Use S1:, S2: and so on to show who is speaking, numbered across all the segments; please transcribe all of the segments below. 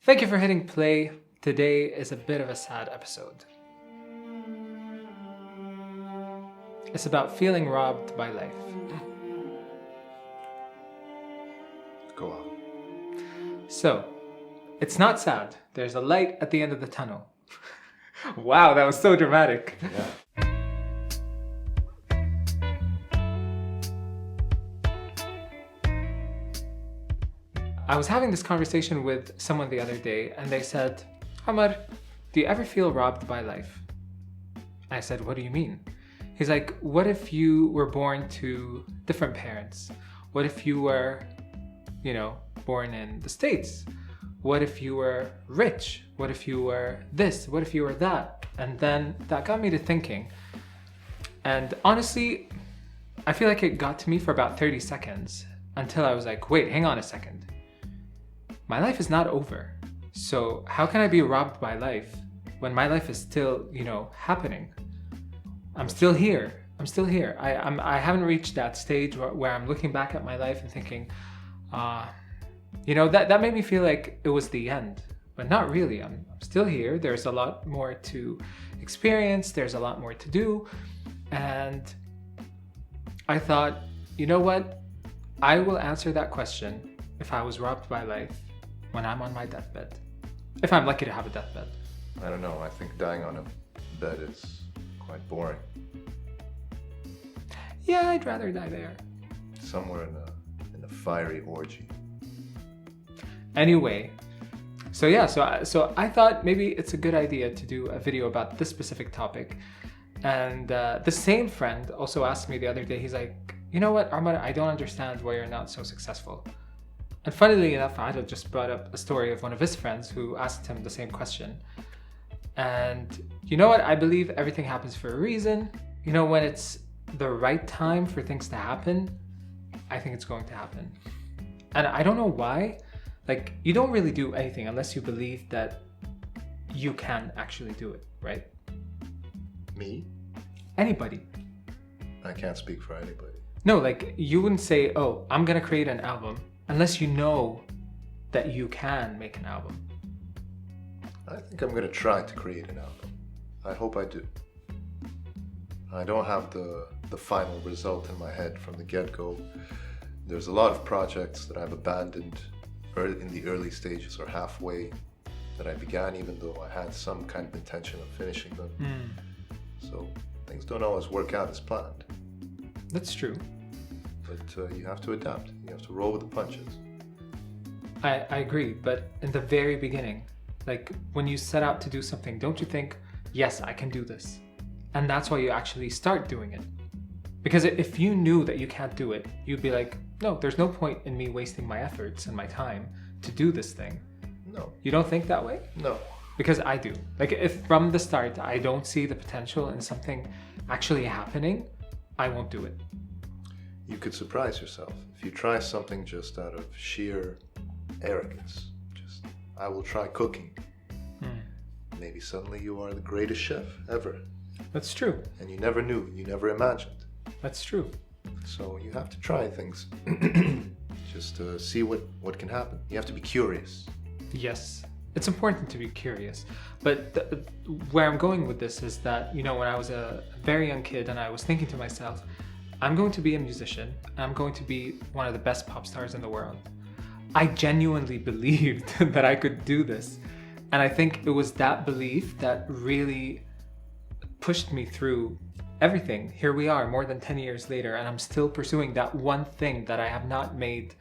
S1: Thank you for hitting play. Today is a bit of a sad episode. It's about feeling robbed by life.
S2: Go on.
S1: So, it's not sad. There's a light at the end of the tunnel. Wow, that was so dramatic.
S2: Yeah.
S1: I was having this conversation with someone the other day and they said, Amar, do you ever feel robbed by life? I said, what do you mean? He's like, what if you were born to different parents? What if you were, born in the States? What if you were rich? What if you were this? What if you were that? And then that got me to thinking. And honestly, I feel like it got to me for about 30 seconds until I was like, wait, hang on a second. My life is not over. So how can I be robbed by life when my life is still, happening? I'm still here. I haven't reached that stage where I'm looking back at my life and thinking, that made me feel like it was the end, but not really. I'm still here. There's a lot more to experience. There's a lot more to do. And I thought, you know what? I will answer that question if I was robbed by life when I'm on my deathbed. If I'm lucky to have a deathbed.
S2: I don't know. I think dying on a bed is quite boring.
S1: Yeah, I'd rather die there.
S2: Somewhere in a fiery orgy.
S1: Anyway, so I thought maybe it's a good idea to do a video about this specific topic. And the same friend also asked me the other day, he's like, you know what, Ahmad, I don't understand why you're not so successful. And funnily enough, Adil just brought up a story of one of his friends who asked him the same question. And you know what? I believe everything happens for a reason. When it's the right time for things to happen, I think it's going to happen. And I don't know why. Like, you don't really do anything unless you believe that you can actually do it, right?
S2: Me?
S1: Anybody.
S2: I can't speak for anybody.
S1: No, like, you wouldn't say, oh, I'm going to create an album unless you know that you can make an album.
S2: I think I'm going to try to create an album. I hope I do. I don't have the final result in my head from the get-go. There's a lot of projects that I've abandoned in the early stages or halfway that I began, even though I had some kind of intention of finishing them. So things don't always work out as planned.
S1: That's true.
S2: But you have to adapt. You have to roll with the punches.
S1: I agree, but in the very beginning, like when you set out to do something, don't you think, yes, I can do this? And that's why you actually start doing it. Because if you knew that you can't do it, you'd be like, no, there's no point in me wasting my efforts and my time to do this thing.
S2: No.
S1: You don't think that way?
S2: No.
S1: Because I do. Like, if from the start I don't see the potential in something actually happening, I won't do it.
S2: You could surprise yourself if you try something just out of sheer arrogance. Just, I will try cooking. Maybe suddenly you are the greatest chef ever.
S1: That's true.
S2: And you never knew, you never imagined.
S1: That's true.
S2: So you have to try things just to see what can happen. You have to be curious.
S1: Yes, it's important to be curious. But where I'm going with this is that, when I was a very young kid and I was thinking to myself, I'm going to be a musician. I'm going to be one of the best pop stars in the world. I genuinely believed that I could do this. And I think it was that belief that really pushed me through everything. Here we are, more than 10 years later, and I'm still pursuing that one thing that I have not made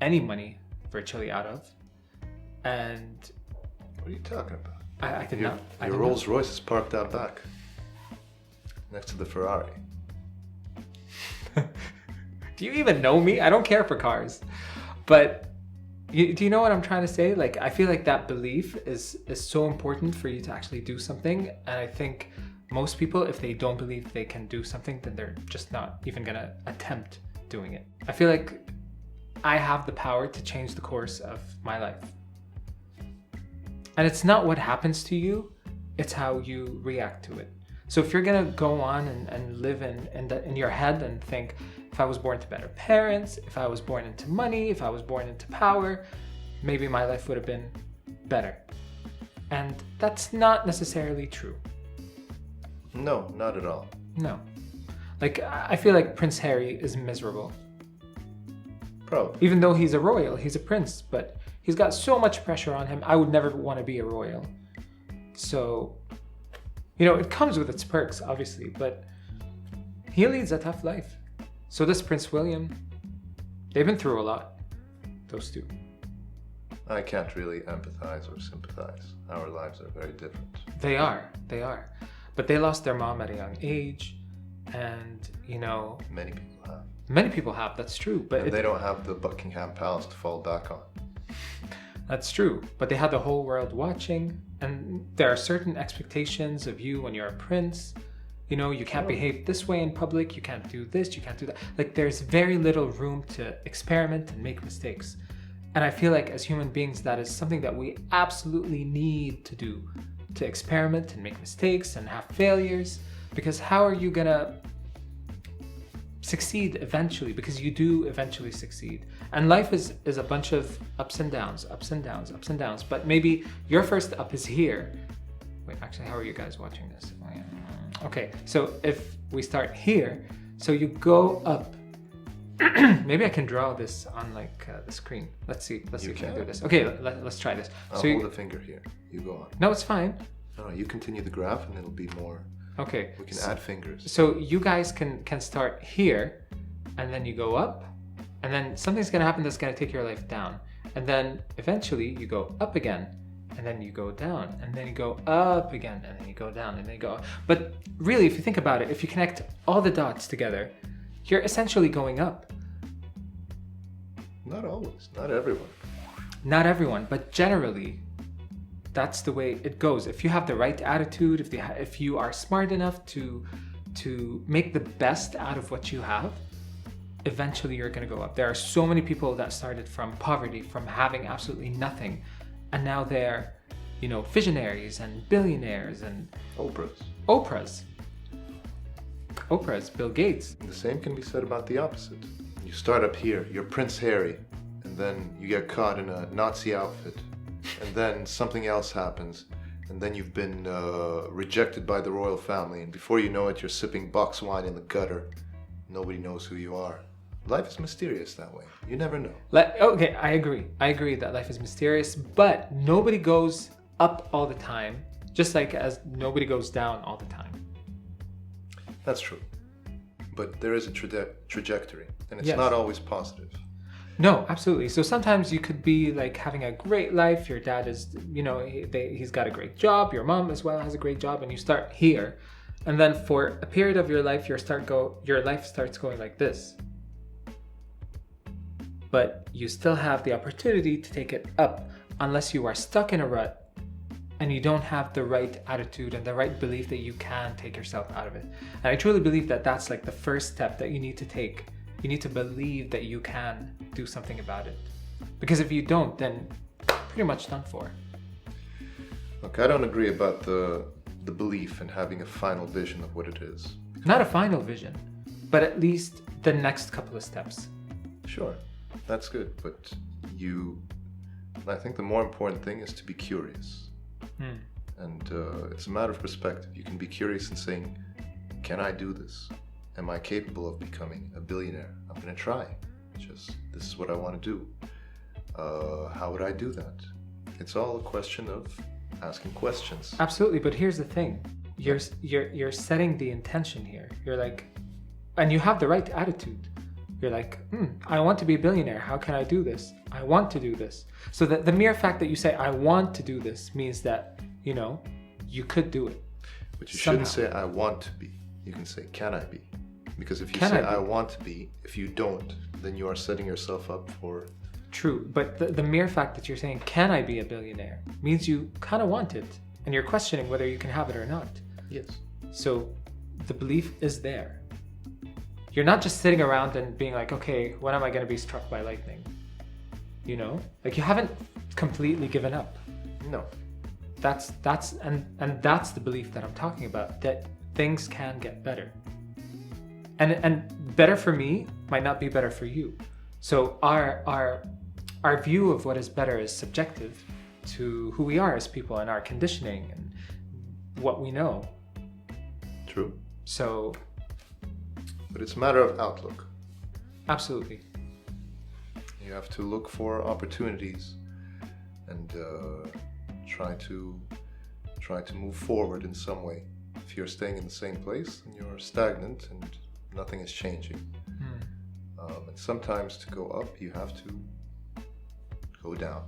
S1: any money virtually out of. And
S2: What are you talking about?
S1: I did not.
S2: Your Rolls Royce is parked out back, next to the Ferrari.
S1: Do you even know me? I don't care for cars. But do you know what I'm trying to say? Like, I feel like that belief is so important for you to actually do something. And I think most people, if they don't believe they can do something, then they're just not even gonna attempt doing it. I feel like I have the power to change the course of my life. And it's not what happens to you, it's how you react to it. So if you're gonna go on and live in your head and think, if I was born to better parents, if I was born into money, if I was born into power, maybe my life would have been better. And that's not necessarily true.
S2: No, not at all.
S1: No. Like, I feel like Prince Harry is miserable.
S2: Probably.
S1: Even though he's a royal, he's a prince, but he's got so much pressure on him. I would never want to be a royal. So, it comes with its perks, obviously, but he leads a tough life. So does Prince William. They've been through a lot, those two.
S2: I can't really empathize or sympathize. Our lives are very different.
S1: They are. But they lost their mom at a young age, and,
S2: Many people have.
S1: That's true. But
S2: And they don't have the Buckingham Palace to fall back on.
S1: That's true. But they had the whole world watching, and there are certain expectations of you when you're a prince. You can't behave this way in public, you can't do this, you can't do that. Like, there's very little room to experiment and make mistakes. And I feel like as human beings, that is something that we absolutely need to do, to experiment and make mistakes and have failures. Because how are you gonna succeed eventually? Because you do eventually succeed. And life is a bunch of ups and downs. But maybe your first up is here. Wait, actually, how are you guys watching this? Okay, so if we start here, so you go up. Maybe I can draw this on the screen. Let's see if I can do this. Okay, let's try this.
S2: I'll hold a finger here. You go on.
S1: No, it's fine.
S2: No, you continue the graph and it'll be more.
S1: Okay.
S2: We can add fingers.
S1: So you guys can start here, and then you go up, and then something's gonna happen that's gonna take your life down, and then eventually you go up again, and then you go down, and then you go up again, and then you go down, and then you go up. But really, if you think about it, if you connect all the dots together, you're essentially going up.
S2: Not always, not everyone.
S1: Not everyone, but generally, that's the way it goes. If you have the right attitude, if you are smart enough to make the best out of what you have, eventually you're going to go up. There are so many people that started from poverty, from having absolutely nothing, and now they're, visionaries and billionaires and Oprahs, Bill Gates.
S2: The same can be said about the opposite. You start up here, you're Prince Harry, and then you get caught in a Nazi outfit, and then something else happens, and then you've been rejected by the royal family, and before you know it, you're sipping box wine in the gutter. Nobody knows who you are. Life is mysterious that way. You never know.
S1: Okay, I agree that life is mysterious, but nobody goes up all the time, just like as nobody goes down all the time.
S2: That's true. But there is a trajectory, and it's
S1: Yes.
S2: not always positive.
S1: No, absolutely. So sometimes you could be having a great life. Your dad is, he's got a great job. Your mom as well has a great job, and you start here, and then for a period of your life, your life starts going like this. But you still have the opportunity to take it up, unless you are stuck in a rut and you don't have the right attitude and the right belief that you can take yourself out of it. And I truly believe that that's the first step that you need to take. You need to believe that you can do something about it. Because if you don't, then pretty much done for.
S2: Look, I don't agree about the belief in having a final vision of what it is.
S1: Not a final vision, but at least the next couple of steps.
S2: Sure, that's good, but I think the more important thing is to be curious. And it's a matter of perspective. You can be curious and saying, can I do this? Am I capable of becoming a billionaire? I'm going to try. This is what I want to do. How would I do that? It's all a question of asking questions.
S1: Absolutely, but here's the thing. You're setting the intention here. And you have the right attitude. You're I want to be a billionaire. How can I do this? I want to do this. So the mere fact that you say, I want to do this, means that, you could do it.
S2: But you shouldn't say, I want to be. You can say, can I be? Because if you say, I want to be, if you don't, then you are setting yourself up for...
S1: True, but the mere fact that you're saying, can I be a billionaire, means you kind of want it. And you're questioning whether you can have it or not.
S2: Yes.
S1: So the belief is there. You're not just sitting around and being okay, when am I going to be struck by lightning? You haven't completely given up.
S2: No.
S1: That's the belief that I'm talking about, that things can get better. And better for me might not be better for you. So our view of what is better is subjective, to who we are as people and our conditioning and what we know.
S2: True.
S1: So,
S2: But it's a matter of outlook.
S1: absolutely.
S2: You have to look for opportunities and try to move forward in some way. If you're staying in the same place, then you're stagnant and nothing is changing. And sometimes to go up, you have to go down.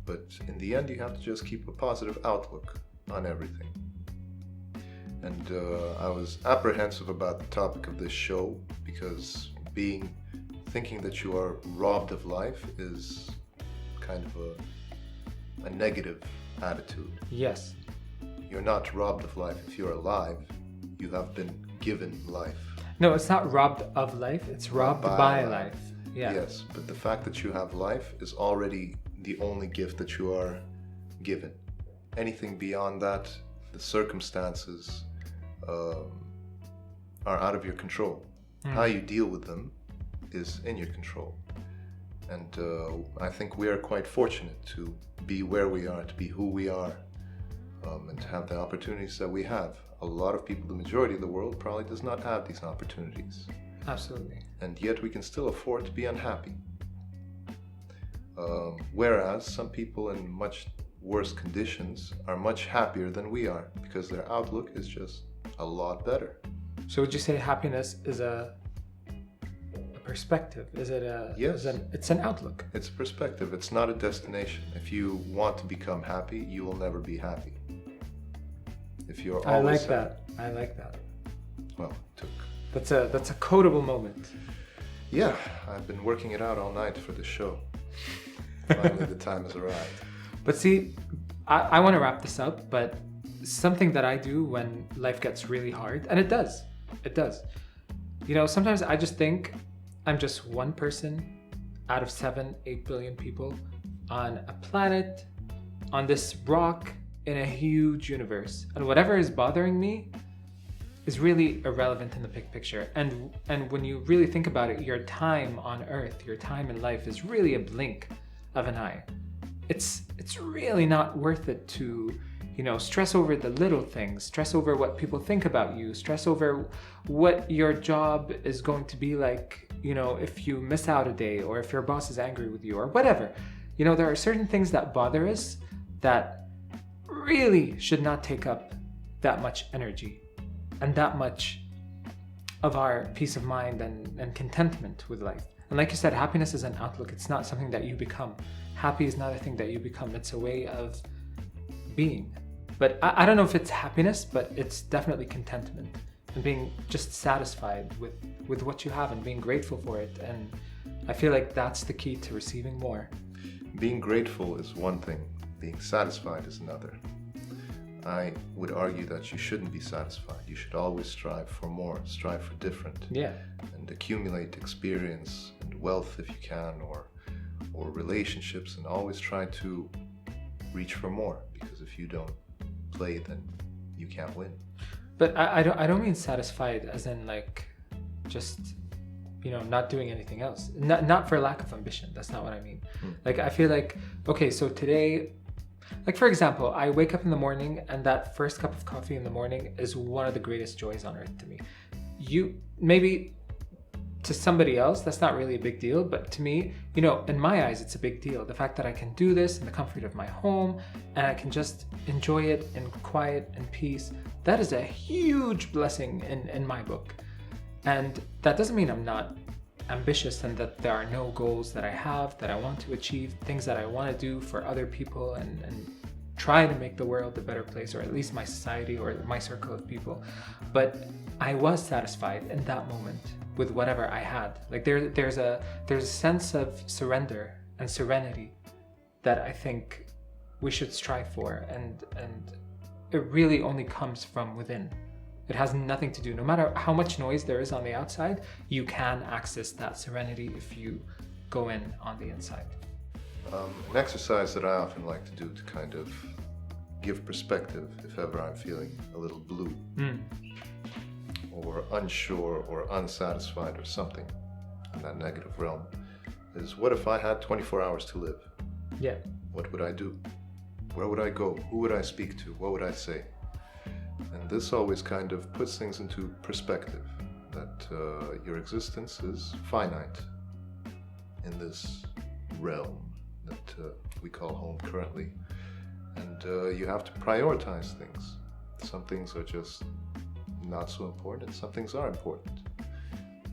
S2: But in the end, you have to just keep a positive outlook on everything. And I was apprehensive about the topic of this show because thinking that you are robbed of life is kind of a negative attitude.
S1: Yes.
S2: You're not robbed of life. If you're alive, you have been given life.
S1: No, it's not robbed of life, it's robbed by life. Yeah.
S2: Yes, but the fact that you have life is already the only gift that you are given. Anything beyond that, the circumstances are out of your control. How you deal with them is in your control. And I think we are quite fortunate to be where we are, to be who we are, and to have the opportunities that we have. A lot of people, the majority of the world, probably does not have these opportunities.
S1: Absolutely.
S2: And yet we can still afford to be unhappy. Whereas some people in much worse conditions are much happier than we are because their outlook is just a lot better.
S1: So would you say happiness is a perspective? Is it a...
S2: Yes.
S1: It's an outlook.
S2: It's a perspective. It's not a destination. If you want to become happy, you will never be happy. If you're
S1: I
S2: always
S1: like that. I like that.
S2: Well,
S1: That's a quotable moment.
S2: Yeah, I've been working it out all night for the show. Finally, the time has arrived.
S1: But see, I want to wrap this up, but something that I do when life gets really hard, and it does. You know, sometimes I just think I'm just one person out of 7-8 billion people on a planet, on this rock in a huge universe. And whatever is bothering me is really irrelevant in the big picture. And when you really think about it, your time on Earth, your time in life is really a blink of an eye. It's really not worth it to, you know, stress over the little things, stress over what people think about you, stress over what your job is going to be like, you know, if you miss out a day or if your boss is angry with you or whatever. You know, there are certain things that bother us that really should not take up that much energy and that much of our peace of mind and contentment with life. And like you said, happiness is an outlook. It's not something that you become. Happy is not a thing that you become. It's a way of being. But I don't know if it's happiness, but it's definitely contentment and being just satisfied with what you have and being grateful for it. And I feel like that's the key to receiving more.
S2: Being grateful is one thing. Being satisfied is another. I would argue that you shouldn't be satisfied. You should always strive for more, strive for different.
S1: Yeah.
S2: And accumulate experience and wealth if you can, or relationships, and always try to reach for more, because if you don't play, then you can't win.
S1: But I don't mean satisfied as in like just, you know, not doing anything else. Not for lack of ambition. That's not what I mean. Like I feel like, okay, so today, like for example, I wake up in the morning and that first cup of coffee in the morning is one of the greatest joys on earth to me. You maybe to somebody else that's not really a big deal, but to me, you know, in my eyes it's a big deal. The fact that I can do this in the comfort of my home and I can just enjoy it in quiet and peace, that is a huge blessing in my book. And that doesn't mean I'm not ambitious and that there are no goals that I have that I want to achieve, things that I want to do for other people and try to make the world a better place, or at least my society or my circle of people. But I was satisfied in that moment with whatever I had. Like there's a sense of surrender and serenity that I think we should strive for, and it really only comes from within. It has nothing to do, no matter how much noise there is on the outside, you can access that serenity if you go in on the inside.
S2: An exercise that I often like to do to kind of give perspective if ever I'm feeling a little blue or unsure or unsatisfied or something in that negative realm is, what if I had 24 hours to live?
S1: Yeah.
S2: What would I do? Where would I go? Who would I speak to? What would I say? And this always kind of puts things into perspective, that your existence is finite in this realm that we call home currently. And you have to prioritize things. Some things are just not so important, some things are important.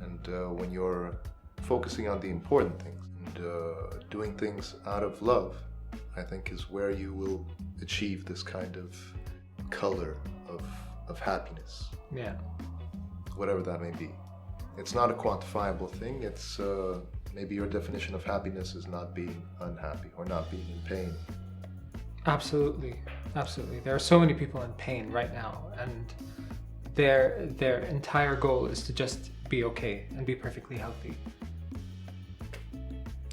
S2: And when you're focusing on the important things and doing things out of love, I think is where you will achieve this kind of color of happiness.
S1: Yeah.
S2: Whatever that may be. It's not a quantifiable thing. It's maybe your definition of happiness is not being unhappy or not being in pain.
S1: Absolutely. Absolutely. There are so many people in pain right now, and their entire goal is to just be okay and be perfectly healthy.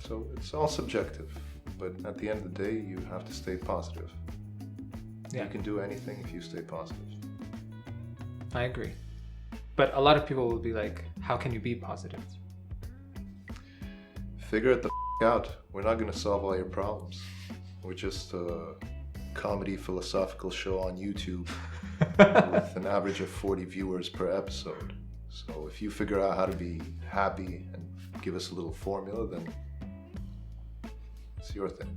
S2: So it's all subjective, but at the end of the day, you have to stay positive.
S1: Yeah.
S2: You can do anything if you stay positive.
S1: I agree. But a lot of people will be like, how can you be positive?
S2: Figure it the out. We're not going to solve all your problems. We're just a comedy philosophical show on YouTube with an average of 40 viewers per episode. So if you figure out how to be happy and give us a little formula, then it's your thing.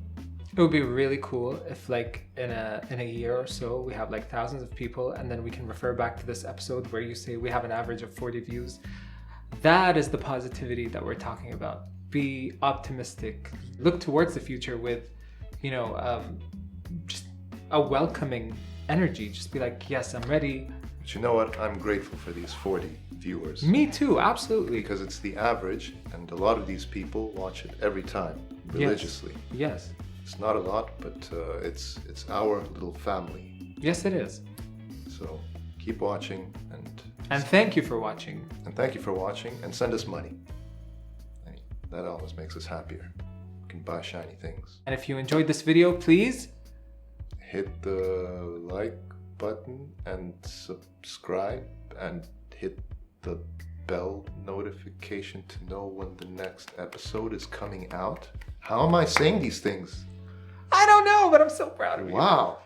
S1: It would be really cool if, like, in a year or so, we have like thousands of people, and then we can refer back to this episode where you say we have an average of 40 views. That is the positivity that we're talking about. Be optimistic. Look towards the future with, just a welcoming energy. Just be like, yes, I'm ready.
S2: But you know what? I'm grateful for these 40 viewers.
S1: Me too, absolutely.
S2: Because it's the average, and a lot of these people watch it every time, religiously.
S1: Yes.
S2: It's not a lot, but it's our little family.
S1: Yes, it is.
S2: So keep watching
S1: And thank you for watching.
S2: And thank you for watching, and send us money. That always makes us happier. We can buy shiny things.
S1: And if you enjoyed this video, please
S2: hit the like button and subscribe and hit the bell notification to know when the next episode is coming out. How am I saying these things?
S1: I don't know, but I'm so proud of you.
S2: Wow.